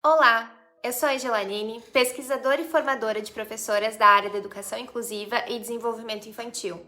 Olá, eu sou a Angelanine, pesquisadora e formadora de professoras da área da educação inclusiva e desenvolvimento infantil.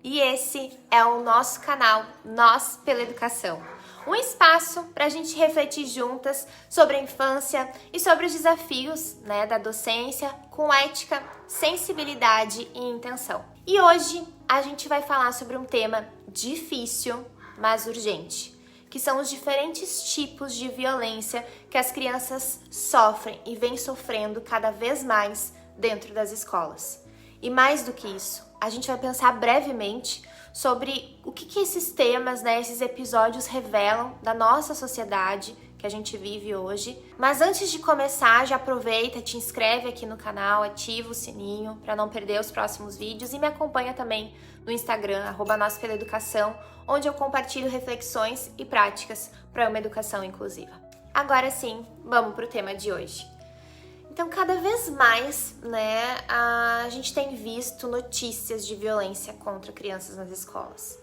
E esse é o nosso canal Nós pela Educação, um espaço para a gente refletir juntas sobre a infância e sobre os desafios da docência com ética, sensibilidade e intenção. E hoje a gente vai falar sobre um tema difícil, mas urgente, que são os diferentes tipos de violência que as crianças sofrem e vêm sofrendo cada vez mais dentro das escolas. E mais do que isso, a gente vai pensar brevemente sobre o que esses temas, esses episódios revelam da nossa sociedade que a gente vive hoje. Mas antes de começar, já aproveita, te inscreve aqui no canal, ativa o sininho para não perder os próximos vídeos e me acompanha também no Instagram, @nospelaeducação, onde eu compartilho reflexões e práticas para uma educação inclusiva. Agora sim, vamos para o tema de hoje. Então, cada vez mais, a gente tem visto notícias de violência contra crianças nas escolas.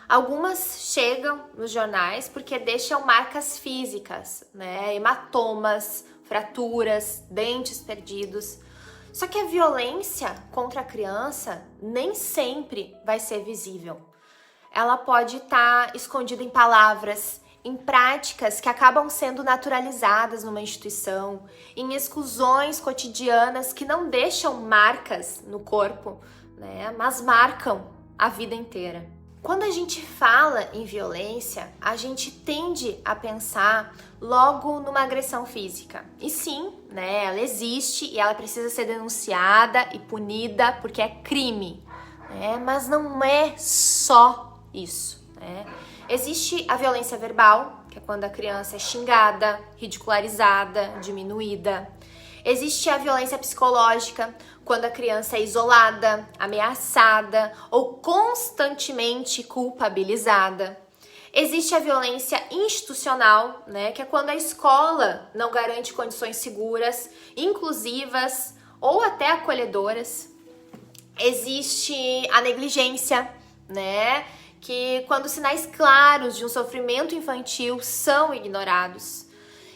Algumas chegam nos jornais porque deixam marcas físicas, hematomas, fraturas, dentes perdidos. Só que a violência contra a criança nem sempre vai ser visível. Ela pode estar escondida em palavras, em práticas que acabam sendo naturalizadas numa instituição, em exclusões cotidianas que não deixam marcas no corpo, mas marcam a vida inteira. Quando a gente fala em violência, a gente tende a pensar logo numa agressão física. E sim, ela existe e ela precisa ser denunciada e punida porque é crime, mas não é só isso. Existe a violência verbal, que é quando a criança é xingada, ridicularizada, diminuída. Existe a violência psicológica, quando a criança é isolada, ameaçada ou constantemente culpabilizada. Existe a violência institucional, que é quando a escola não garante condições seguras, inclusivas ou até acolhedoras. Existe a negligência, que quando sinais claros de um sofrimento infantil são ignorados.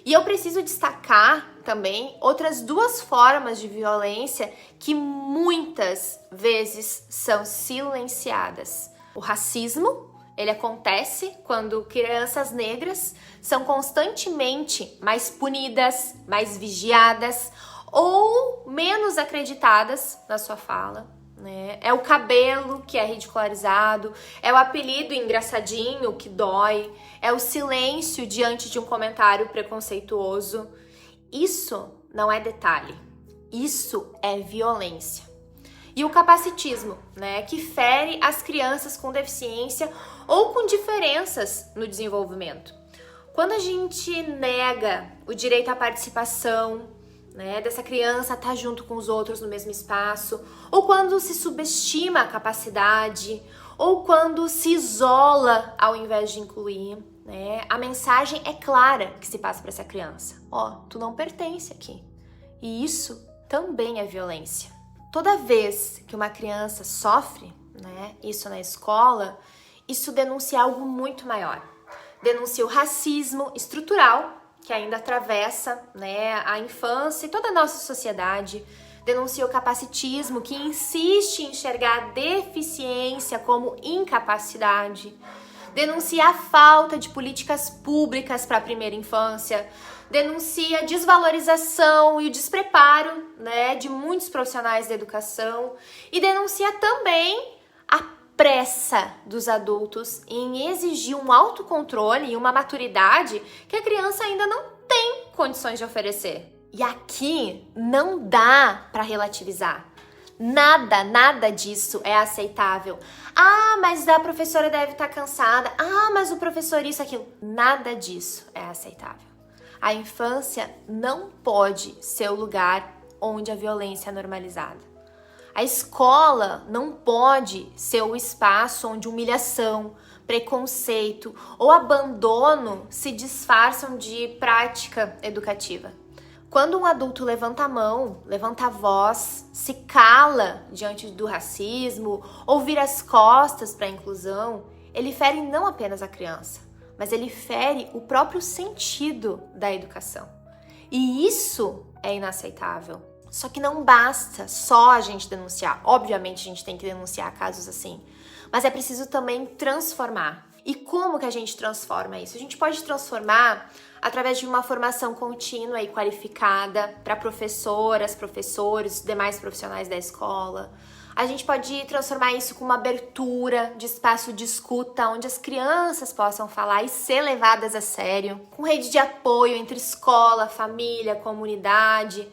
E eu preciso destacar também outras duas formas de violência que muitas vezes são silenciadas. O racismo, ele acontece quando crianças negras são constantemente mais punidas, mais vigiadas ou menos acreditadas na sua fala. É o cabelo que é ridicularizado, é o apelido engraçadinho que dói, é o silêncio diante de um comentário preconceituoso. Isso não é detalhe, isso é violência. E o capacitismo, que fere as crianças com deficiência ou com diferenças no desenvolvimento. Quando a gente nega o direito à participação, dessa criança estar junto com os outros no mesmo espaço, ou quando se subestima a capacidade, ou quando se isola ao invés de incluir, a mensagem é clara que se passa para essa criança. Tu não pertence aqui. E isso também é violência. Toda vez que uma criança sofre, isso na escola, isso denuncia algo muito maior. Denuncia o racismo estrutural, que ainda atravessa a infância e toda a nossa sociedade. Denuncia o capacitismo, que insiste em enxergar a deficiência como incapacidade. Denuncia a falta de políticas públicas para a primeira infância. Denuncia a desvalorização e o despreparo de muitos profissionais da educação. E denuncia também a pressa dos adultos em exigir um autocontrole e uma maturidade que a criança ainda não tem condições de oferecer. E aqui não dá para relativizar. Nada disso é aceitável. Mas a professora deve estar cansada. Mas o professor isso, aquilo. Nada disso é aceitável. A infância não pode ser o lugar onde a violência é normalizada. A escola não pode ser o espaço onde humilhação, preconceito ou abandono se disfarçam de prática educativa. Quando um adulto levanta a mão, levanta a voz, se cala diante do racismo ou vira as costas para a inclusão, ele fere não apenas a criança, mas ele fere o próprio sentido da educação. E isso é inaceitável. Só que não basta só a gente denunciar. Obviamente a gente tem que denunciar casos assim. Mas é preciso também transformar. E como que a gente transforma isso? A gente pode transformar através de uma formação contínua e qualificada para professoras, professores, demais profissionais da escola. A gente pode transformar isso com uma abertura de espaço de escuta, onde as crianças possam falar e ser levadas a sério, com rede de apoio entre escola, família, comunidade,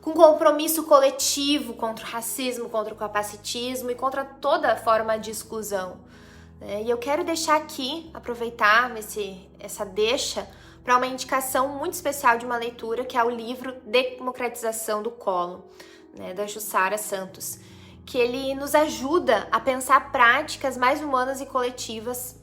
com compromisso coletivo contra o racismo, contra o capacitismo e contra toda forma de exclusão. E eu quero deixar aqui, aproveitar essa deixa, para uma indicação muito especial de uma leitura, que é o livro Democratização do Colo, da Jussara Santos, que ele nos ajuda a pensar práticas mais humanas e coletivas,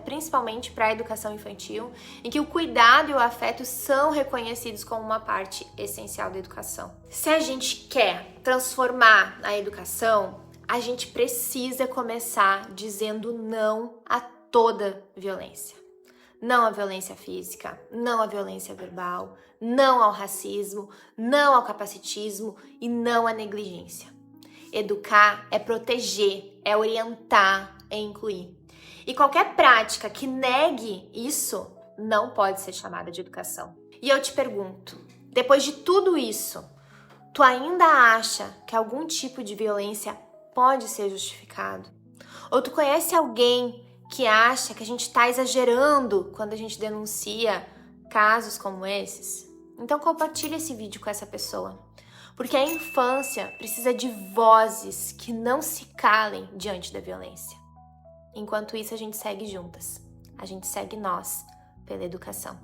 principalmente para a educação infantil, em que o cuidado e o afeto são reconhecidos como uma parte essencial da educação. Se a gente quer transformar a educação, a gente precisa começar dizendo não a toda violência. Não à violência física, não à violência verbal, não ao racismo, não ao capacitismo e não à negligência. Educar é proteger, é orientar, é incluir. E qualquer prática que negue isso não pode ser chamada de educação. E eu te pergunto, depois de tudo isso, tu ainda acha que algum tipo de violência pode ser justificado? Ou tu conhece alguém que acha que a gente está exagerando quando a gente denuncia casos como esses? Então compartilha esse vídeo com essa pessoa. Porque a infância precisa de vozes que não se calem diante da violência. Enquanto isso, a gente segue juntas. A gente segue nós pela educação.